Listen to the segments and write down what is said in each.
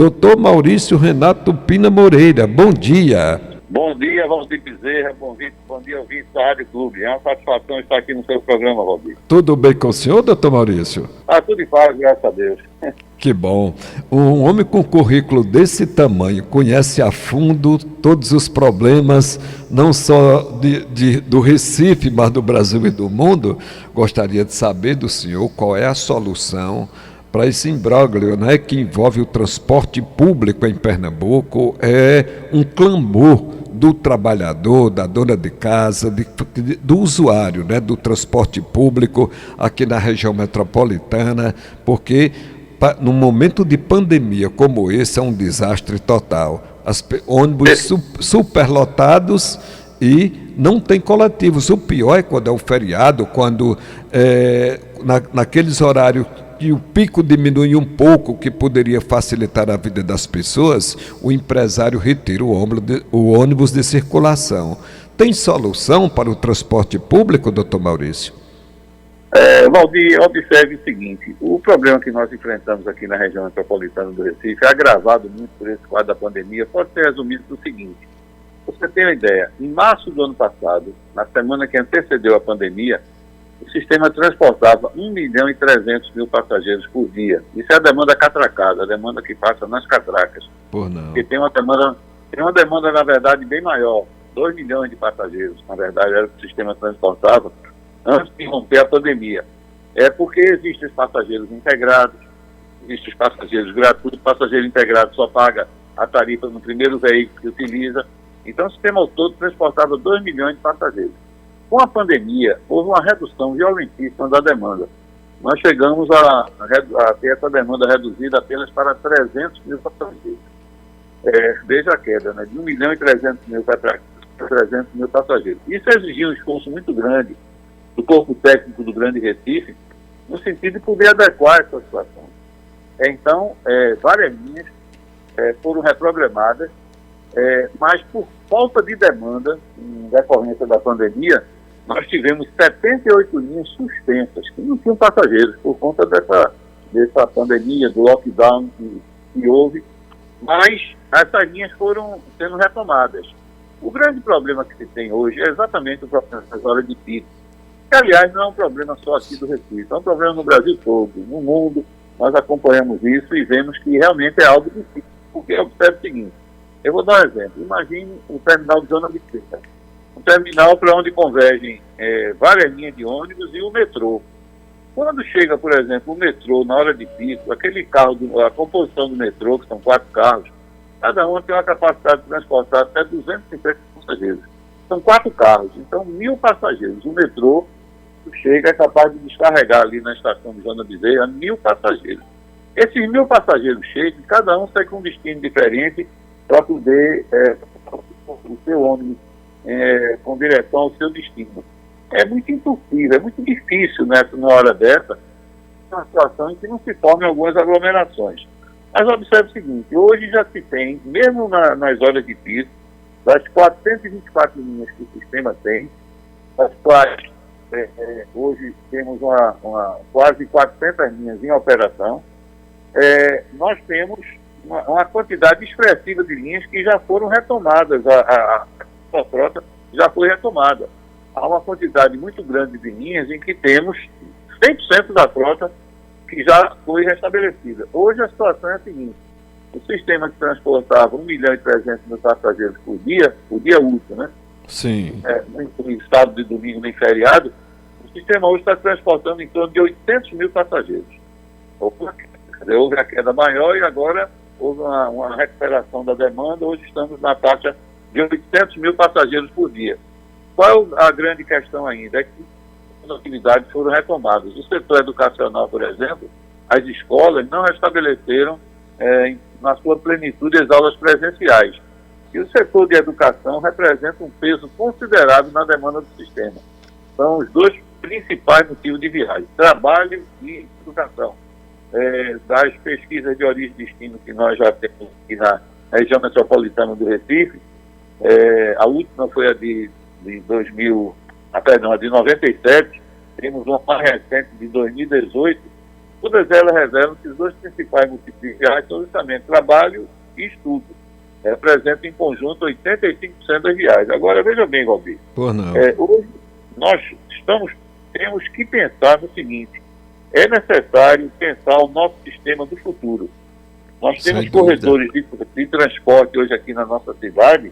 Doutor Maurício Renato Pina Moreira, bom dia. Bom dia, Valdir Bezerra, bom dia, ouvinte da Rádio Clube. É uma satisfação estar aqui no seu programa, Valdir. Tudo bem com o senhor, doutor Maurício? Tudo em paz, graças a Deus. Que bom. Um homem com currículo desse tamanho conhece a fundo todos os problemas, não só do Recife, mas do Brasil e do mundo. Gostaria de saber do senhor qual é a solução para esse imbróglio, né, que envolve o transporte público em Pernambuco. É um clamor do trabalhador, da dona de casa, do usuário, né, do transporte público aqui na região metropolitana, porque num momento de pandemia como esse é um desastre total. Ônibus superlotados e não tem coletivos. O pior é quando é um feriado, quando naqueles horários que o pico diminui um pouco, que poderia facilitar a vida das pessoas, o empresário retira o ônibus de circulação. Tem solução para o transporte público, doutor Maurício? Valdir, observe o seguinte: o problema que nós enfrentamos aqui na região metropolitana do Recife, agravado muito por esse quadro da pandemia, pode ser resumido no seguinte. Você tem uma ideia, em março do ano passado, na semana que antecedeu a pandemia, o sistema transportava 1.300.000 passageiros por dia. Isso é a demanda catracada, a demanda que passa nas catracas. Por não. Porque tem uma demanda, na verdade, bem maior. 2 milhões de passageiros, na verdade, era o que o sistema transportava antes de romper a pandemia. É porque existem os passageiros integrados, existem os passageiros gratuitos. O passageiro integrado só paga a tarifa no primeiro veículo que utiliza. Então, o sistema ao todo transportava 2 milhões de passageiros. Com a pandemia, houve uma redução violentíssima da demanda. Nós chegamos a ter essa demanda reduzida apenas para 300.000 passageiros. Desde a queda, né, de 1.300.000 para 300.000 passageiros. Isso exigia um esforço muito grande do corpo técnico do Grande Recife, no sentido de poder adequar essa situação. Então, várias linhas foram reprogramadas, mas por falta de demanda, em decorrência da pandemia, nós tivemos 78 linhas suspensas, que não tinham passageiros, por conta dessa pandemia, do lockdown que houve, mas essas linhas foram sendo retomadas. O grande problema que se tem hoje é exatamente o problema das horas de pico, que, aliás, não é um problema só aqui do Recife, é um problema no Brasil todo, no mundo. Nós acompanhamos isso e vemos que realmente é algo difícil, porque observe o seguinte: eu vou dar um exemplo. Imagine o terminal de Zona Vicência, um terminal para onde convergem várias linhas de ônibus e o metrô. Quando chega, por exemplo, o metrô na hora de pico, aquele carro, a composição do metrô, que são 4 carros, cada um tem uma capacidade de transportar até 250 passageiros. São 4 carros, então 1.000 passageiros. O metrô chega, é capaz de descarregar ali na estação de Joana Bezerra 1.000 passageiros. Esses 1.000 passageiros chegam, cada um sai com um destino diferente para poder o seu ônibus com direção ao seu destino. É muito impossível, é muito difícil na hora dessa, uma situação em que não se formem algumas aglomerações. Mas observe o seguinte: hoje já se tem, mesmo nas horas de pico, das 424 linhas que o sistema tem, das quais hoje temos quase 400 linhas em operação, nós temos uma quantidade expressiva de linhas que já foram retomadas, a frota já foi retomada. Há uma quantidade muito grande de linhas em que temos 100% da frota que já foi restabelecida. Hoje a situação é a seguinte: o sistema que transportava 1.300.000 passageiros por dia útil, né? Sim. Nem sábado e domingo, nem feriado, o sistema hoje está transportando em torno de 800.000 passageiros. Houve a queda maior e agora houve uma recuperação da demanda. Hoje estamos na taxa de 800.000 passageiros por dia. Qual é a grande questão ainda? É que as atividades foram retomadas. O setor educacional, por exemplo, as escolas não restabeleceram na sua plenitude as aulas presenciais. E o setor de educação representa um peso considerável na demanda do sistema. São os dois principais motivos de viagem: trabalho e educação. Das pesquisas de origem e destino que nós já temos aqui na região metropolitana do Recife, a última foi a de 97, temos uma mais recente de 2018, todas elas revelam que os dois principais multiplicadores são justamente trabalho e estudo. Representam em conjunto 85% das viagens. Agora, veja bem, Valdir. Hoje nós temos que pensar no seguinte: é necessário pensar o nosso sistema do futuro. Nós temos corredores de transporte hoje aqui na nossa cidade,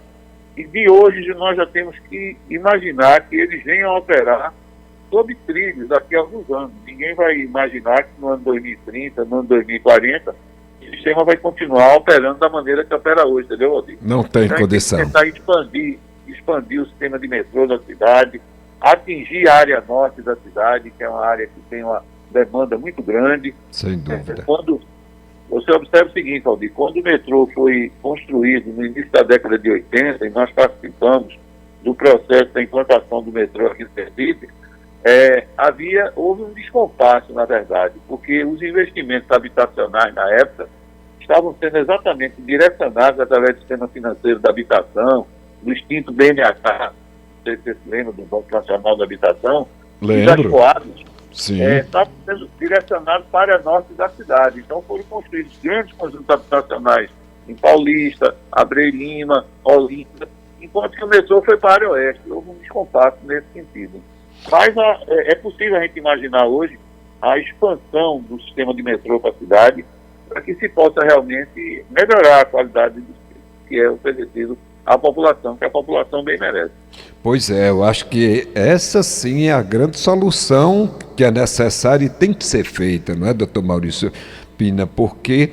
e de hoje nós já temos que imaginar que eles venham a operar sob trilhos daqui a alguns anos. Ninguém vai imaginar que no ano 2030, no ano 2040, o sistema vai continuar operando da maneira que opera hoje, entendeu, Valdir? Não tem condição. Tentar expandir o sistema de metrô da cidade, atingir a área norte da cidade, que é uma área que tem uma demanda muito grande. Sem dúvida. Quando você observa o seguinte, Valdir, quando o metrô foi construído no início da década de 80, e nós participamos do processo da implantação do metrô aqui no Sergipe, houve um descompasso, na verdade, porque os investimentos habitacionais na época estavam sendo exatamente direcionados através do sistema financeiro da habitação, do extinto BNH, não sei se você se lembra do Banco Nacional da Habitação, lembro. Estavam sendo direcionados para a norte da cidade. Então foram construídos grandes conjuntos habitacionais em Paulista, Abreu Lima, Olinda, enquanto que o metrô foi para a área oeste. Houve um descompasso nesse sentido. Mas é possível a gente imaginar hoje a expansão do sistema de metrô para a cidade, para que se possa realmente melhorar a qualidade do que é oferecido à população, que a população bem merece. Pois é, eu acho que essa sim é a grande solução que é necessária e tem que ser feita, não é, doutor Maurício Pina? Porque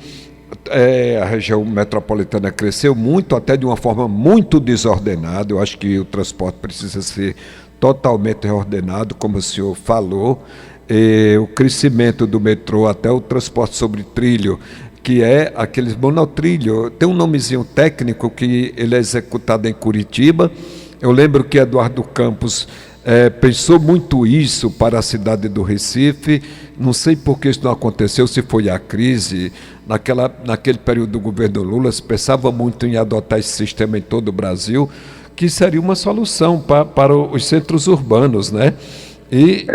a região metropolitana cresceu muito, até de uma forma muito desordenada. Eu acho que o transporte precisa ser totalmente reordenado, como o senhor falou. O crescimento do metrô, até o transporte sobre trilho, que é aqueles monotrilho, tem um nomezinho técnico que ele é executado em Curitiba. Eu lembro que Eduardo Campos pensou muito isso para a cidade do Recife. Não sei por que isso não aconteceu, se foi a crise. Naquele período do governo Lula, se pensava muito em adotar esse sistema em todo o Brasil, que seria uma solução para os centros urbanos, né? E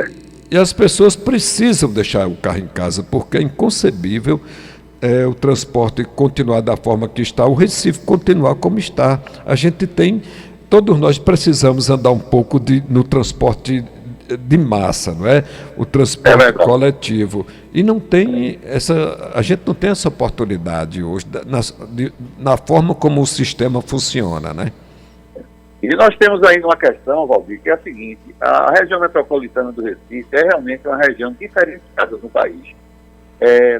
as pessoas precisam deixar o carro em casa, porque é inconcebível o transporte continuar da forma que está, o Recife continuar como está. Todos nós precisamos andar um pouco no transporte de massa, não é? O transporte coletivo. E a gente não tem essa oportunidade hoje, na forma como o sistema funciona, né? E nós temos ainda uma questão, Valdir, que é a seguinte: a região metropolitana do Recife é realmente uma região diferenciada no país.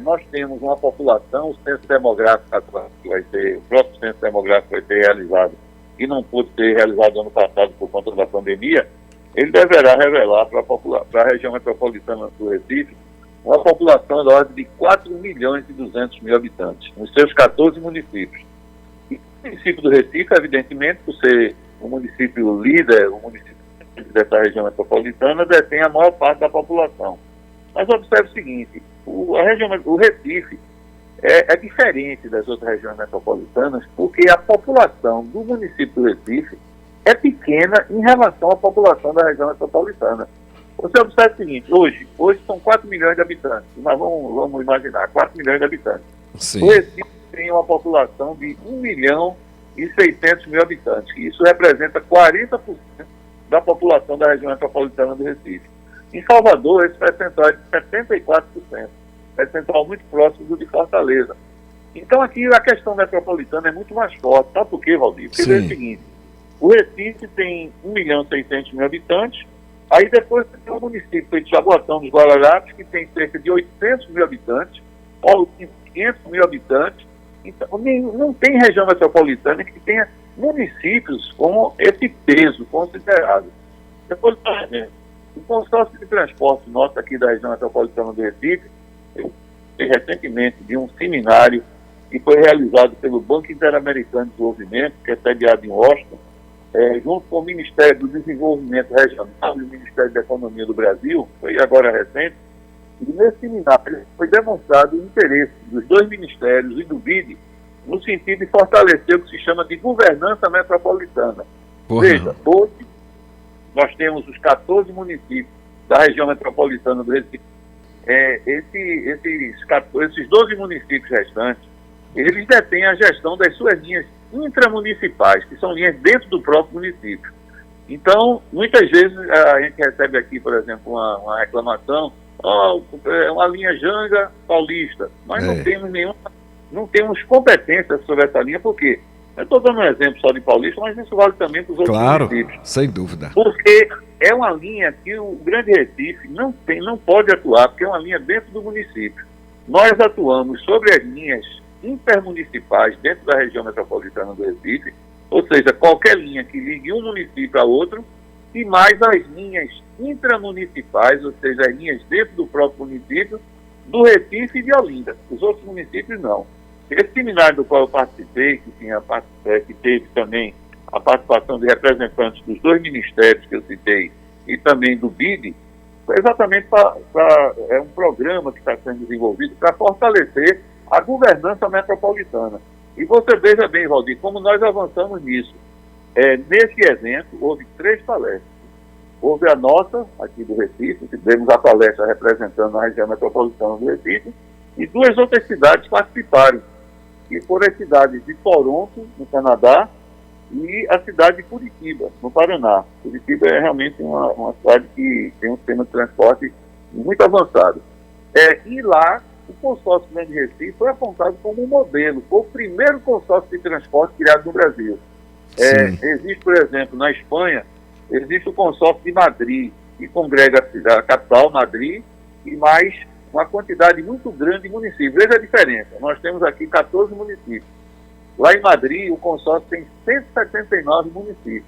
Nós temos uma população, o censo demográfico o próprio censo demográfico vai ser realizado, e não pôde ser realizado ano passado por conta da pandemia. Ele deverá revelar para a região metropolitana do Recife uma população da ordem de 4.200.000 habitantes, nos seus 14 municípios. E o município do Recife, evidentemente, por ser o município líder, o município dessa região metropolitana, detém a maior parte da população. Mas observe o seguinte: o Recife é diferente das outras regiões metropolitanas, porque a população do município do Recife é pequena em relação à população da região metropolitana. Você observa o seguinte: hoje são 4 milhões de habitantes, mas vamos imaginar, 4 milhões de habitantes. Sim. O Recife tem uma população de 1.600.000 habitantes, e isso representa 40% da população da região metropolitana do Recife. Em Salvador, esse percentual é de 74%, percentual muito próximo do de Fortaleza. Então aqui a questão metropolitana é muito mais forte. Sabe por quê, Valdir? Porque é o seguinte: o Recife tem 1.600.000 habitantes, aí depois tem o município de Jaboatão dos Guararapes, que tem cerca de 800.000 habitantes, ou 500.000 habitantes. Então, não tem região metropolitana que tenha municípios com esse peso considerado. Depois, por exemplo, o consórcio de transporte nosso aqui da região metropolitana do Recife, eu recentemente de um seminário que foi realizado pelo Banco Interamericano de Desenvolvimento, que é sediado em Washington, junto com o Ministério do Desenvolvimento Regional e o Ministério da Economia do Brasil, foi agora recente. E nesse seminário foi demonstrado o interesse dos dois ministérios e do BID no sentido de fortalecer o que se chama de governança metropolitana. Veja, hoje nós temos os 14 municípios da região metropolitana do Recife, esses 12 municípios restantes, eles detêm a gestão das suas linhas intramunicipais, que são linhas dentro do próprio município. Então, muitas vezes a gente recebe aqui, por exemplo, uma reclamação, uma linha Janga Paulista. Nós não temos competência sobre essa linha, por quê? Eu estou dando um exemplo só de Paulista, mas isso vale também para os outros municípios. Claro, sem dúvida. Porque é uma linha que o Grande Recife não pode atuar, porque é uma linha dentro do município. Nós atuamos sobre as linhas intermunicipais dentro da região metropolitana do Recife, ou seja, qualquer linha que ligue um município a outro, e mais as linhas intramunicipais, ou seja, as linhas dentro do próprio município, do Recife e de Olinda. Os outros municípios não. Esse seminário do qual eu participei, que teve também a participação de representantes dos 2 ministérios que eu citei e também do BID, foi exatamente é um programa que está sendo desenvolvido para fortalecer a governança metropolitana. E você veja bem, Valdir, como nós avançamos nisso. Nesse evento, houve 3 palestras. Houve a nossa, aqui do Recife, que tivemos a palestra representando a região metropolitana do Recife, e 2 outras cidades participaram, que foram as cidades de Toronto, no Canadá, e a cidade de Curitiba, no Paraná. Curitiba é realmente uma cidade que tem um sistema de transporte muito avançado. E lá, o consórcio Grande Recife foi apontado como um modelo, foi o primeiro consórcio de transporte criado no Brasil. Existe, por exemplo, na Espanha, existe o consórcio de Madrid, que congrega a capital, Madrid, e mais uma quantidade muito grande de municípios. Veja a diferença, nós temos aqui 14 municípios. Lá em Madrid, o consórcio tem 179 municípios.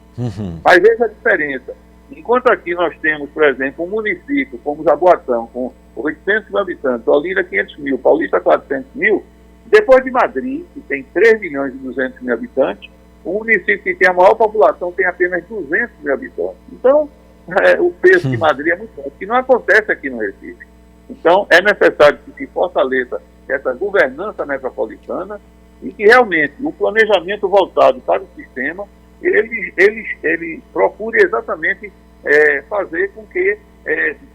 Mas veja a diferença. Enquanto aqui nós temos, por exemplo, um município como Jaboatão, com 800 mil habitantes, Olinda 500 mil, Paulista 400 mil, depois de Madrid, que tem 3 milhões e 200 mil habitantes, o município que tem a maior população tem apenas 200 mil habitantes. Então, o peso de Madrid é muito alto, que não acontece aqui no Recife. Então, é necessário que se fortaleça essa governança metropolitana e que realmente o planejamento voltado para o sistema, ele procure exatamente fazer com que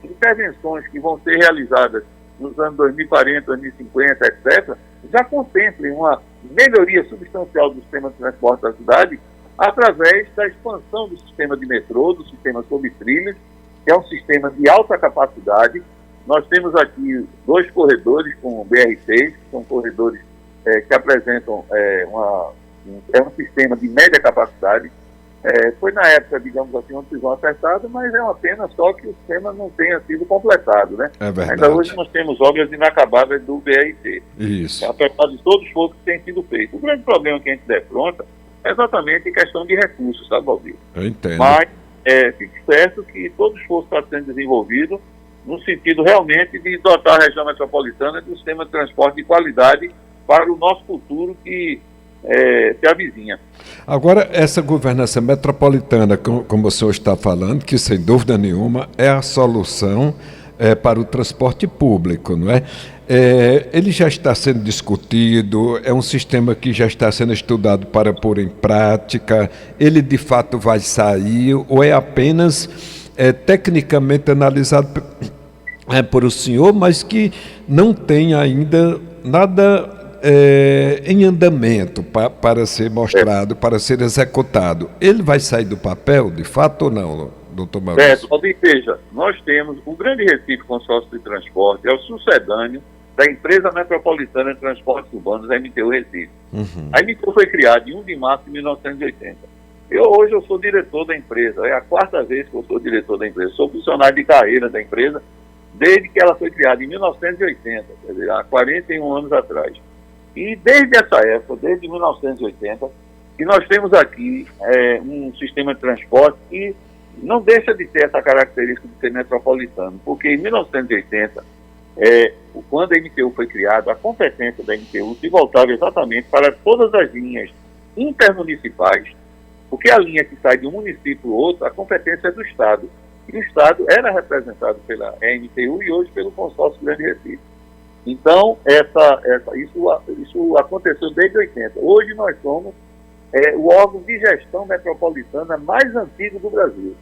intervenções que vão ser realizadas nos anos 2040, 2050, etc., já contemplem uma melhoria substancial do sistema de transporte da cidade através da expansão do sistema de metrô, do sistema sob trilhas, que é um sistema de alta capacidade. Nós temos aqui 2 corredores com BR-6, que são corredores que apresentam um sistema de média capacidade. Foi na época, digamos assim, uma decisão acertada, mas é uma pena só que o sistema não tenha sido completado, né? É verdade. Ainda hoje nós temos obras inacabadas do BRT. Isso. Apesar de todo o esforço que tem sido feito. O grande problema que a gente defronta é exatamente em questão de recursos, sabe, Valdir? Eu entendo. Mas fique certo que todo o esforço está sendo desenvolvido no sentido realmente de dotar a região metropolitana de um sistema de transporte de qualidade para o nosso futuro que se avizinha. Agora, essa governança metropolitana, como o senhor está falando, que sem dúvida nenhuma é a solução para o transporte público, não é? Ele já está sendo discutido, é um sistema que já está sendo estudado para pôr em prática, ele de fato vai sair ou é apenas tecnicamente analisado por o senhor, mas que não tem ainda nada em andamento para ser mostrado, para ser executado. Ele vai sair do papel, de fato, ou não, doutor Maurício? Veja, nós temos o Grande Recife Consórcio de Transporte, é o sucedâneo da Empresa Metropolitana de Transportes Urbanos, a MTU Recife. A MTU foi criada em 1 de março de 1980. Hoje eu sou diretor da empresa, é a 4ª vez que eu sou diretor da empresa, sou funcionário de carreira da empresa, desde que ela foi criada em 1980, quer dizer, há 41 anos atrás. E desde essa época, desde 1980, que nós temos aqui um sistema de transporte que não deixa de ter essa característica de ser metropolitano, porque em 1980, quando a MTU foi criada, a competência da MTU se voltava exatamente para todas as linhas intermunicipais, porque a linha que sai de um município ou outro, a competência é do Estado. E o Estado era representado pela MTU e hoje pelo Consórcio Grande Recife. Então, isso aconteceu desde 80. Hoje nós somos o órgão de gestão metropolitana mais antigo do Brasil.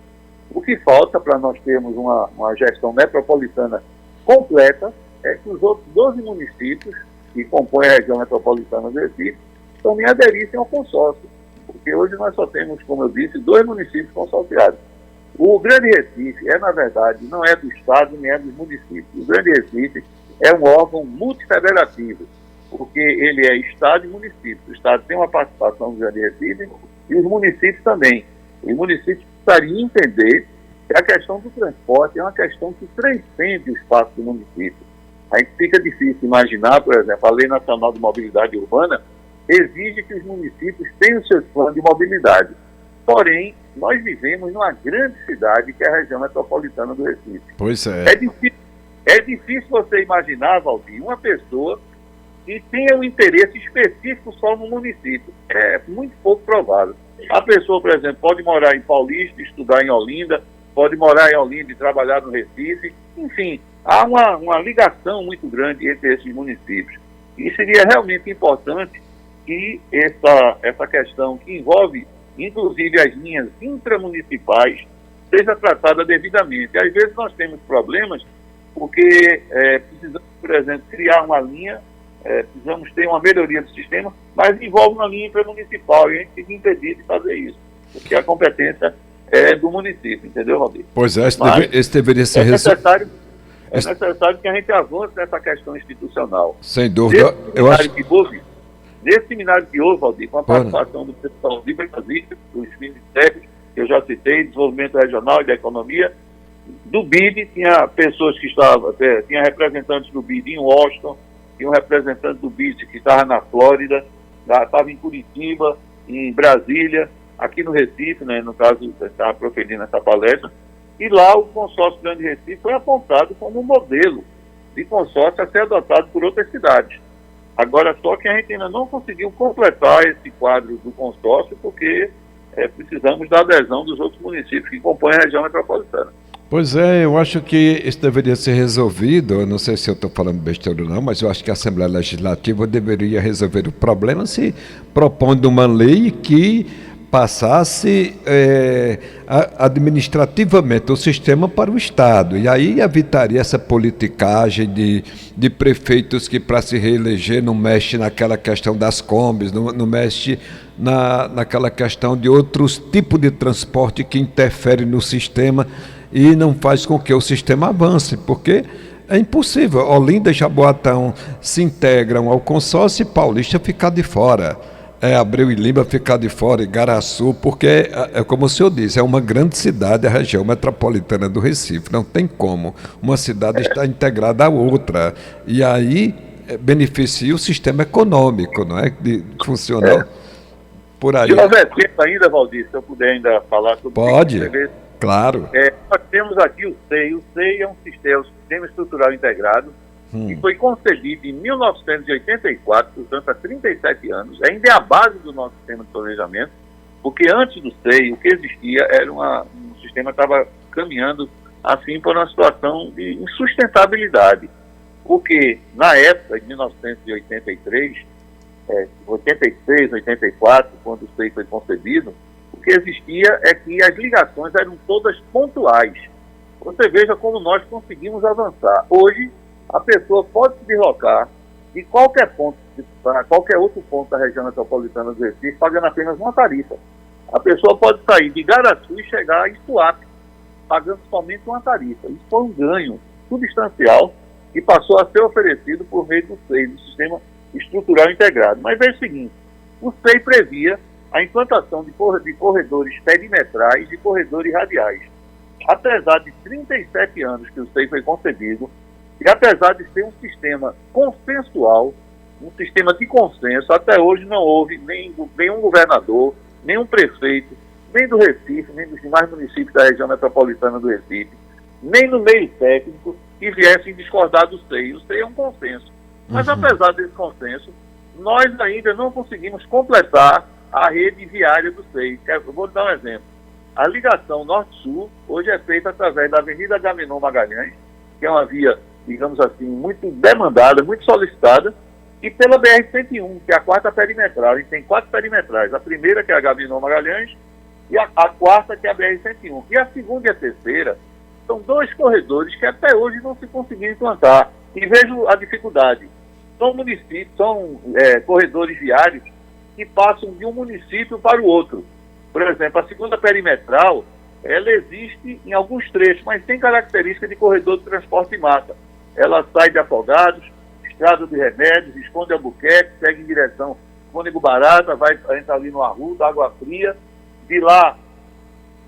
O que falta para nós termos uma gestão metropolitana completa é que os outros 12 municípios que compõem a região metropolitana do Recife também aderissem ao consórcio, porque hoje nós só temos, como eu disse, 2 municípios consorciados. O Grande Recife na verdade, não é do Estado nem é dos municípios. O Grande Recife é um órgão multifederativo, porque ele é Estado e município. O Estado tem uma participação no Grande Recife e os municípios também. Os municípios precisariam entender que a questão do transporte é uma questão que transcende o espaço do município. A gente fica difícil imaginar, por exemplo, a Lei Nacional de Mobilidade Urbana exige que os municípios tenham seus planos de mobilidade. Porém, nós vivemos numa grande cidade, que é a região metropolitana do Recife. Pois é. É difícil você imaginar, Valdir, uma pessoa que tenha um interesse específico só no município. É muito pouco provável. A pessoa, por exemplo, pode morar em Paulista, estudar em Olinda, pode morar em Olinda e trabalhar no Recife. Enfim, há uma ligação muito grande entre esses municípios. E seria realmente importante que essa questão que envolve, inclusive, as linhas intramunicipais, seja tratada devidamente. Às vezes nós temos problemas porque precisamos, por exemplo, criar uma linha, precisamos ter uma melhoria do sistema, mas envolve uma linha intramunicipal e a gente fica impedido de fazer isso, porque a competência é do município, entendeu, Valdir? Pois é, esse deveria ser necessário que a gente avance nessa questão institucional. Sem dúvida. Nesse seminário que houve, Valdir, com a participação do pessoal de Brasília, dos ministérios, que eu já citei, Desenvolvimento Regional e da Economia, do BID, tinha pessoas que estavam, tinha representantes do BID em Washington, tinha um representante do BID que estava na Flórida, estava em Curitiba, em Brasília, aqui no Recife, né, no caso, estava proferindo essa palestra, e lá o consórcio Grande Recife foi apontado como um modelo de consórcio a ser adotado por outras cidades. Agora, só que a gente ainda não conseguiu completar esse quadro do consórcio, porque precisamos da adesão dos outros municípios que compõem a região metropolitana. Pois é, eu acho que isso deveria ser resolvido. Eu não sei se eu estou falando besteira ou não, mas eu acho que a Assembleia Legislativa deveria resolver o problema se propondo uma lei que passasse administrativamente o sistema para o Estado. E aí evitaria essa politicagem de prefeitos que, para se reeleger, não mexe naquela questão das combis, não mexe naquela questão de outros tipos de transporte que interferem no sistema e não faz com que o sistema avance, porque é impossível. Olinda e Jaboatão se integram ao consórcio e Paulista ficar de fora. Abreu e Lima ficar de fora, Igaraçu, porque, como o senhor disse, é uma grande cidade, a região metropolitana do Recife. Não tem como uma cidade estar integrada à outra. E aí beneficia o sistema econômico, não é? De funcionar por aí. Se houver tempo ainda, Valdir, se eu puder ainda falar sobre Pode, claro. Nós temos aqui o SEI. O SEI é um sistema estrutural integrado, que foi concebido em 1984, portanto há 37 anos, ainda é a base do nosso sistema de planejamento, porque antes do SEI, o que existia era um sistema que estava caminhando assim para uma situação de insustentabilidade, porque na época, em 1983, 86, 84, quando o SEI foi concebido, o que existia é que as ligações eram todas pontuais. Você veja como nós conseguimos avançar. Hoje, a pessoa pode se deslocar de qualquer ponto, para qualquer outro ponto da região metropolitana do Recife, pagando apenas uma tarifa. A pessoa pode sair de Igaraçu e chegar em Suape, pagando somente uma tarifa. Isso foi um ganho substancial que passou a ser oferecido por meio do SEI, do Sistema Estrutural Integrado. Mas veja o seguinte, o SEI previa a implantação de corredores perimetrais e corredores radiais. Apesar de 37 anos que o SEI foi concebido, e apesar de ser um sistema consensual, um sistema de consenso, até hoje não houve nenhum governador, nenhum prefeito, nem do Recife, nem dos demais municípios da região metropolitana do Recife, nem no meio técnico, que viessem discordar do SEI. O SEI é um consenso. Mas apesar desse consenso, nós ainda não conseguimos completar a rede viária do SEI. Eu vou dar um exemplo. A ligação Norte-Sul hoje é feita através da Avenida Agamenon Magalhães, que é uma via, digamos assim, muito demandada, muito solicitada, e pela BR-101, que é a quarta perimetral. A gente tem 4 perimetrais. A primeira, que é a Agamenon Magalhães, e a quarta, que é a BR-101. E a segunda e a terceira são 2 corredores que até hoje não se conseguiram implantar. E vejo a dificuldade. São municípios, corredores viários que passam de um município para o outro. Por exemplo, a segunda perimetral, ela existe em alguns trechos, mas tem característica de corredor de transporte em massa. Ela sai de Afogados, Estrada de Remédios, Visconde Albuquerque, segue em direção Cônego Barata, vai entrar ali no Arruda, Água Fria, de lá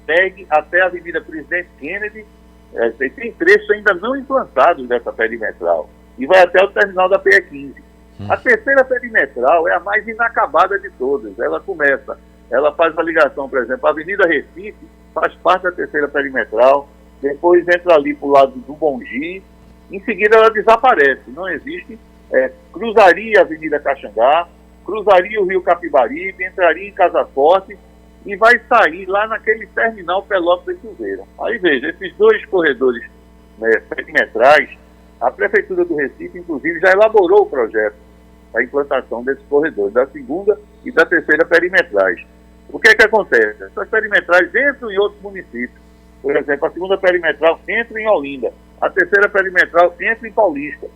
segue até a Avenida Presidente Kennedy, tem trechos ainda não implantados dessa perimetral, e vai até o terminal da PE15. A terceira perimetral é a mais inacabada de todas. Ela faz a ligação, por exemplo, a Avenida Recife faz parte da terceira perimetral, depois entra ali para o lado do Bongi, em seguida ela desaparece, não existe, cruzaria a Avenida Caxangá, cruzaria o Rio Capibaribe, entraria em Casa Forte e vai sair lá naquele terminal Pelópolis e Silveira. Aí veja, esses 2 corredores perimetrais, a Prefeitura do Recife, inclusive, já elaborou o projeto para a implantação desses corredores, da segunda e da terceira perimetrais. O que é que acontece? Essas perimetrais entram em outros municípios. Por exemplo, a segunda perimetral entra em Olinda, a terceira perimetral entra em Paulista.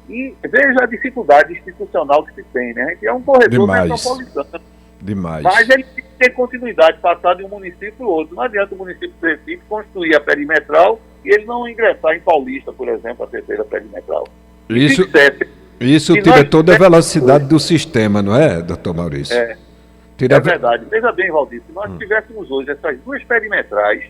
E veja a dificuldade institucional que se tem, né? Que é um corredor metropolitano. Demais. Mas ele tem que ter continuidade, passar de um município para o outro. Não adianta o município do Recife construir a perimetral e ele não ingressar em Paulista, por exemplo, a terceira perimetral. Isso tira toda a velocidade do sistema, não é, doutor Maurício? É verdade. Veja bem, Valdir, se nós tivéssemos hoje essas 2 perimetrais,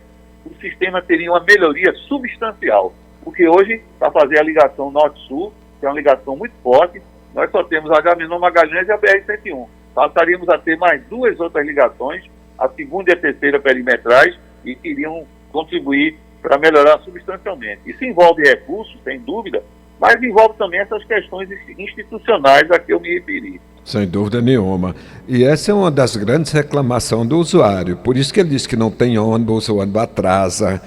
o sistema teria uma melhoria substancial. Porque hoje, para fazer a ligação norte-sul, que é uma ligação muito forte, nós só temos a Agamenon Magalhães e a BR-101. Passaríamos a ter mais 2 outras ligações, a segunda e a terceira perimetrais, e que iriam contribuir para melhorar substancialmente. Isso envolve recursos, sem dúvida, mas envolve também essas questões institucionais a que eu me referi. Sem dúvida nenhuma. E essa é uma das grandes reclamações do usuário. Por isso que ele diz que não tem ônibus, o ônibus atrasa,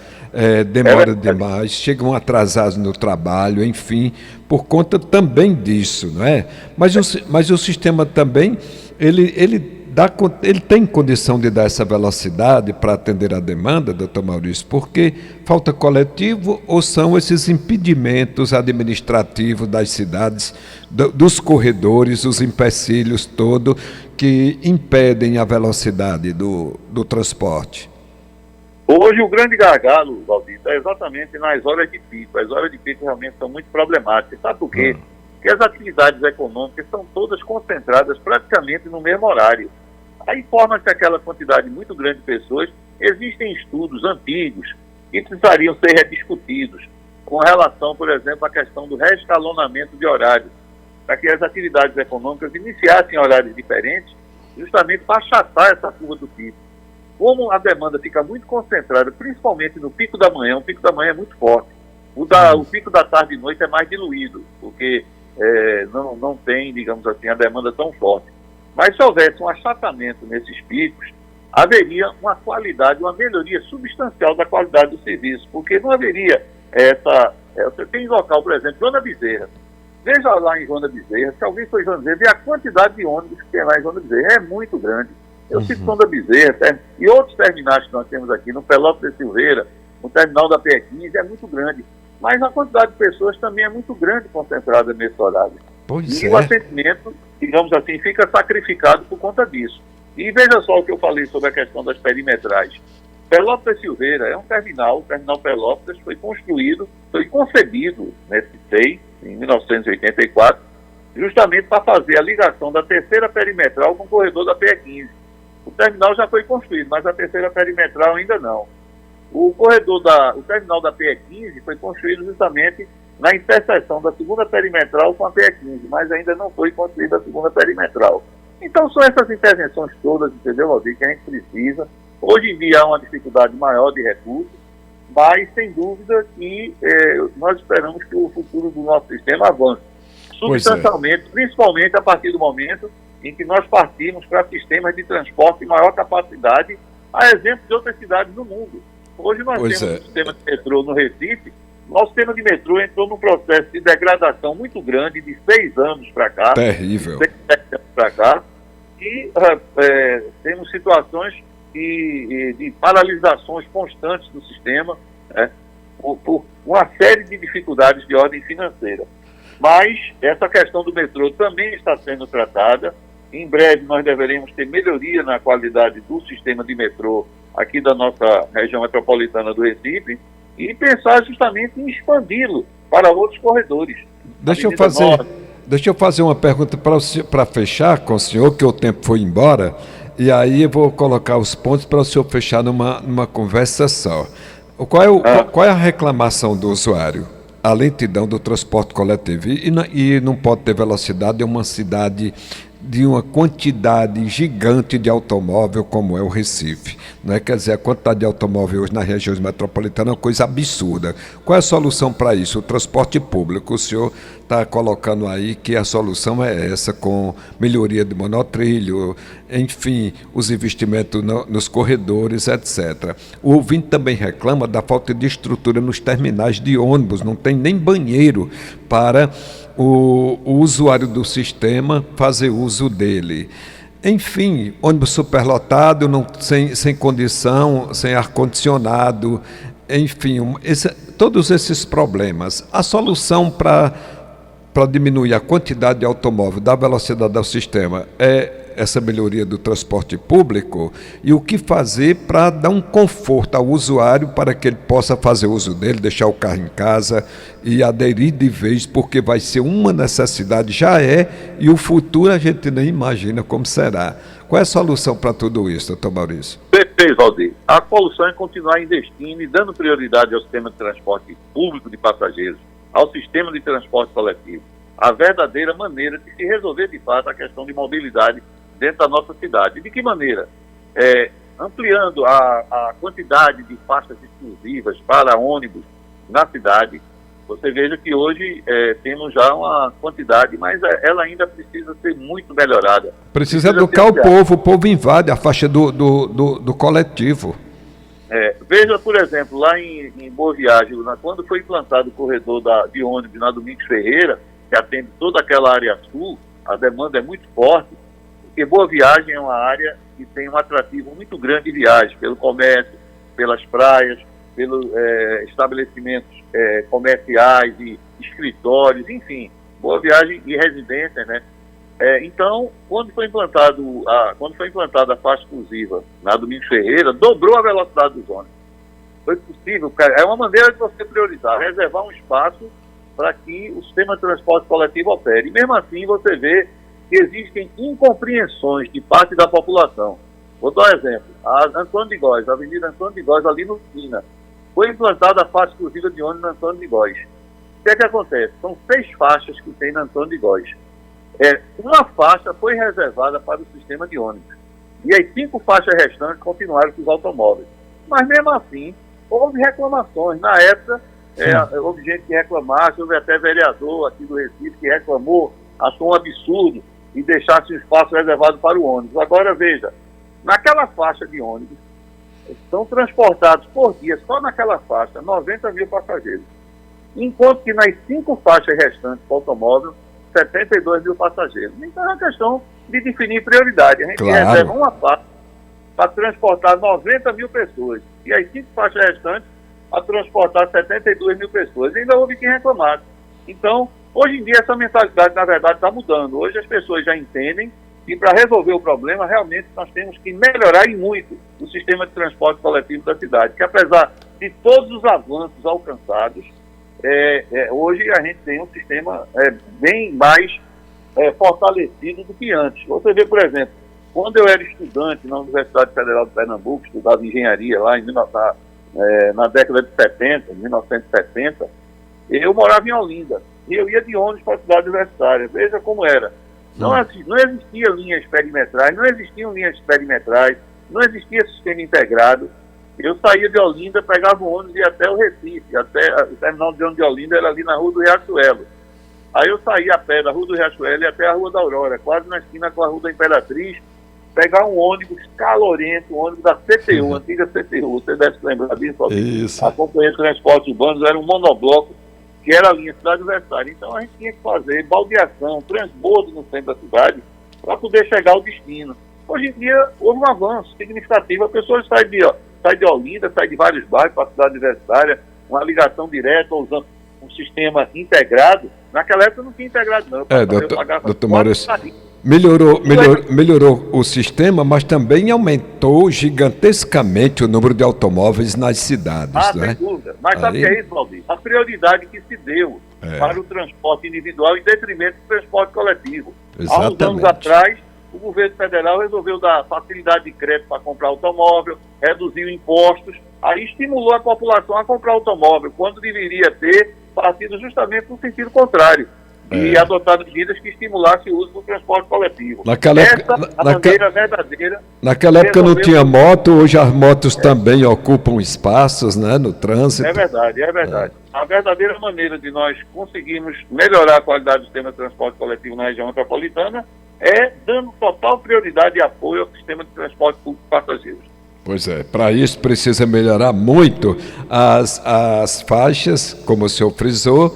demora demais, chegam atrasados no trabalho, enfim, por conta também disso, não é? Mas o sistema também, ele tem condição de dar essa velocidade para atender a demanda, doutor Maurício, porque falta coletivo ou são esses impedimentos administrativos das cidades, dos corredores, os empecilhos todos que impedem a velocidade do transporte? Hoje o grande gargalo, Valdir, é exatamente nas horas de pico. As horas de pico realmente são muito problemáticas. Sabe por quê? Porque as atividades econômicas são todas concentradas praticamente no mesmo horário. Aí forma-se aquela quantidade muito grande de pessoas. Existem estudos antigos que precisariam ser rediscutidos com relação, por exemplo, à questão do reescalonamento de horários, para que as atividades econômicas iniciassem horários diferentes, justamente para achatar essa curva do pico. Como a demanda fica muito concentrada, principalmente no pico da manhã, o pico da manhã é muito forte. O pico da tarde e noite é mais diluído, porque não tem, digamos assim, a demanda tão forte. Mas se houvesse um achatamento nesses picos, haveria uma qualidade, uma melhoria substancial da qualidade do serviço, porque não haveria você tem local, por exemplo, Joana Bezerra. Veja lá em Joana Bezerra, se alguém for em Joana Bezerra, vê a quantidade de ônibus que tem lá em Joana Bezerra, é muito grande. Eu cito Joana Bezerra, e outros terminais que nós temos aqui, no Pelópolis e Silveira, no terminal da PE15, é muito grande. Mas a quantidade de pessoas também é muito grande concentrada nesse horário. O atendimento, digamos assim, fica sacrificado por conta disso. E veja só o que eu falei sobre a questão das perimetrais. Pelópolis e Silveira é um terminal, o terminal Pelópolis foi concebido nesse SEI, em 1984, justamente para fazer a ligação da terceira perimetral com o corredor da PE15. O terminal já foi construído, mas a terceira perimetral ainda não. O terminal da PE15 foi construído justamente na interseção da segunda perimetral com a PE15, mas ainda não foi construída a segunda perimetral. Então são essas intervenções todas, entendeu, Valdir, que a gente precisa. Hoje em dia há uma dificuldade maior de recursos, mas sem dúvida que nós esperamos que o futuro do nosso sistema avance substancialmente, principalmente a partir do momento em que nós partimos para sistemas de transporte de maior capacidade, a exemplo de outras cidades do mundo. Hoje nós temos um sistema de metrô no Recife. Nosso sistema de metrô entrou num processo de degradação muito grande de 6 anos para cá. Terrível. 6 anos para cá. E temos situações de paralisações constantes do sistema. por uma série de dificuldades de ordem financeira. Mas essa questão do metrô também está sendo tratada. Em breve nós deveremos ter melhoria na qualidade do sistema de metrô aqui da nossa região metropolitana do Recife e pensar justamente em expandi-lo para outros corredores. Deixa eu fazer uma pergunta para fechar com o senhor, que o tempo foi embora, e aí eu vou colocar os pontos para o senhor fechar numa conversa só. Qual é a reclamação do usuário? A lentidão do transporte coletivo. E não pode ter velocidade em uma cidade de uma quantidade gigante de automóvel como é o Recife. Não é? Quer dizer, a quantidade de automóvel hoje nas regiões metropolitanas é uma coisa absurda. Qual é a solução para isso? O transporte público. O senhor está colocando aí que a solução é essa, com melhoria de monotrilho, enfim, os investimentos nos corredores, etc. O ouvinte também reclama da falta de estrutura nos terminais de ônibus, não tem nem banheiro para o usuário do sistema fazer uso dele. Enfim, ônibus superlotado, sem condição, sem ar-condicionado, enfim, todos esses problemas. A solução para diminuir a quantidade de automóvel, da velocidade do sistema, é essa melhoria do transporte público, e o que fazer para dar um conforto ao usuário para que ele possa fazer uso dele, deixar o carro em casa e aderir de vez, porque vai ser uma necessidade, já é, e o futuro a gente nem imagina como será. Qual é a solução para tudo isso, doutor Maurício? Perfeito, Valdir. A solução é continuar investindo e dando prioridade ao sistema de transporte público de passageiros, ao sistema de transporte coletivo, a verdadeira maneira de se resolver de fato a questão de mobilidade dentro da nossa cidade. De que maneira? Ampliando a quantidade de faixas exclusivas para ônibus na cidade. Você veja que hoje temos já uma quantidade, mas ela ainda precisa ser muito melhorada. Precisa educar o povo invade a faixa do coletivo. Veja, por exemplo, lá em Boa Viagem, quando foi implantado o corredor de ônibus na Domingos Ferreira, que atende toda aquela área sul, a demanda é muito forte, porque Boa Viagem é uma área que tem um atrativo muito grande de viagem, pelo comércio, pelas praias, pelos estabelecimentos comerciais e escritórios, enfim, Boa Viagem e residências, né? Então, quando foi implantada a faixa exclusiva na Domingos Ferreira, dobrou a velocidade dos ônibus. Foi possível, é uma maneira de você priorizar, reservar um espaço para que o sistema de transporte coletivo opere. E mesmo assim você vê que existem incompreensões de parte da população. Vou dar um exemplo. A Antônio de Góes, a Avenida Antônio de Góes, ali no Quina, foi implantada a faixa exclusiva de ônibus na Antônio de Góes. O que é que acontece? São 6 faixas que tem na Antônio de Góes. Uma faixa foi reservada para o sistema de ônibus. E as 5 faixas restantes continuaram com os automóveis. Mas mesmo assim, houve reclamações. Na época, houve gente que reclamasse, houve até vereador aqui do Recife que reclamou, achou um absurdo e deixasse um espaço reservado para o ônibus. Agora veja, naquela faixa de ônibus, são transportados por dia, só naquela faixa, 90 mil passageiros. Enquanto que nas 5 faixas restantes do automóvel, 72 mil passageiros. Então é uma questão de definir prioridade. A gente reserva uma faixa para transportar 90 mil pessoas e as 5 faixas restantes a transportar 72 mil pessoas. E ainda houve quem reclamar. Então, hoje em dia, essa mentalidade, na verdade, está mudando. Hoje as pessoas já entendem que para resolver o problema, realmente nós temos que melhorar e muito o sistema de transporte coletivo da cidade, que apesar de todos os avanços alcançados, hoje a gente tem um sistema bem mais fortalecido do que antes. Você vê, por exemplo, quando eu era estudante na Universidade Federal de Pernambuco, estudava engenharia lá na década de 70, 1970, eu morava em Olinda e eu ia de ônibus para a cidade universitária. Veja como era. Não existia linhas perimetrais, não existiam linhas perimetrais, não existia sistema integrado. Eu saía de Olinda, pegava o ônibus e ia até o Recife, até o terminal de ônibus de Olinda era ali na Rua do Riachuelo. Aí eu saía a pé da Rua do Riachuelo e até a Rua da Aurora, quase na esquina com a Rua da Imperatriz, pegar um ônibus calorento, um ônibus da CTU, antiga CTU, você deve se lembrar disso. Isso. A Companhia de Transportes Urbanos era um monobloco, que era a linha cidade universitária. Então a gente tinha que fazer baldeação, transbordo no centro da cidade, para poder chegar ao destino. Hoje em dia houve um avanço significativo, a pessoa sai de Olinda, sai de vários bairros para a cidade universitária, uma ligação direta ou usando um sistema integrado. Naquela época não tinha integrado, não. Doutor Maurício, melhorou o sistema, mas também aumentou gigantescamente o número de automóveis nas cidades. Sem dúvida. Mas sabe o que é isso, Valdir? A prioridade que se deu para o transporte individual em detrimento do transporte coletivo. Exatamente. Há uns anos atrás, o governo federal resolveu dar facilidade de crédito para comprar automóvel, reduziu impostos, aí estimulou a população a comprar automóvel, quando deveria ter partido justamente no sentido contrário, e adotado medidas que estimulassem o uso do transporte coletivo. Naquela época não tinha moto, hoje as motos também ocupam espaços, né, no trânsito. É verdade. A verdadeira maneira de nós conseguirmos melhorar a qualidade do sistema de transporte coletivo na região metropolitana é dando total prioridade e apoio ao sistema de transporte público passageiros. Pois é, para isso precisa melhorar muito as faixas, como o senhor frisou,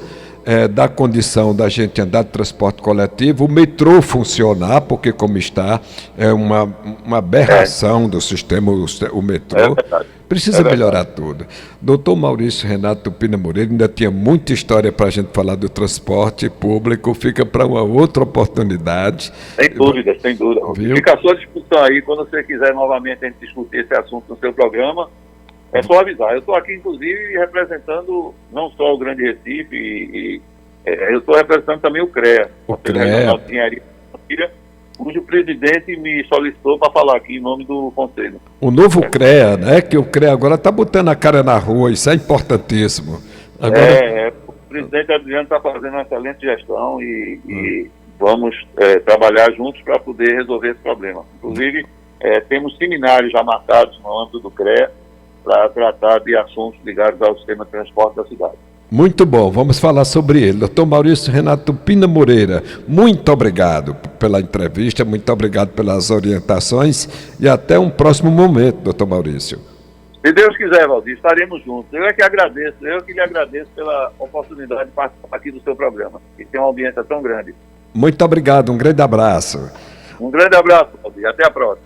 da condição da gente andar de transporte coletivo, o metrô funcionar, porque como está, é uma aberração do sistema, o metrô. Precisa melhorar tudo. Doutor Maurício Renato Pina Moreira, ainda tinha muita história para a gente falar do transporte público, fica para uma outra oportunidade. Sem dúvida. Viu? Fica a sua discussão aí, quando você quiser novamente a gente discutir esse assunto no seu programa, é só avisar. Eu estou aqui, inclusive, representando não só o Grande Recife, eu estou representando também o CREA. Cujo presidente me solicitou para falar aqui em nome do Conselho. O novo CREA, né? Que o CREA agora está botando a cara na rua, isso é importantíssimo. Agora... O presidente Adriano está fazendo uma excelente gestão e vamos trabalhar juntos para poder resolver esse problema. Inclusive, temos seminários já marcados no âmbito do CREA para tratar de assuntos ligados ao sistema de transporte da cidade. Muito bom, vamos falar sobre ele. Doutor Maurício Renato Pina Moreira, muito obrigado pela entrevista, muito obrigado pelas orientações e até um próximo momento, doutor Maurício. Se Deus quiser, Valdir, estaremos juntos. Eu que lhe agradeço pela oportunidade de participar aqui do seu programa, que tem uma audiência tão grande. Muito obrigado, um grande abraço. Um grande abraço, Valdir, até a próxima.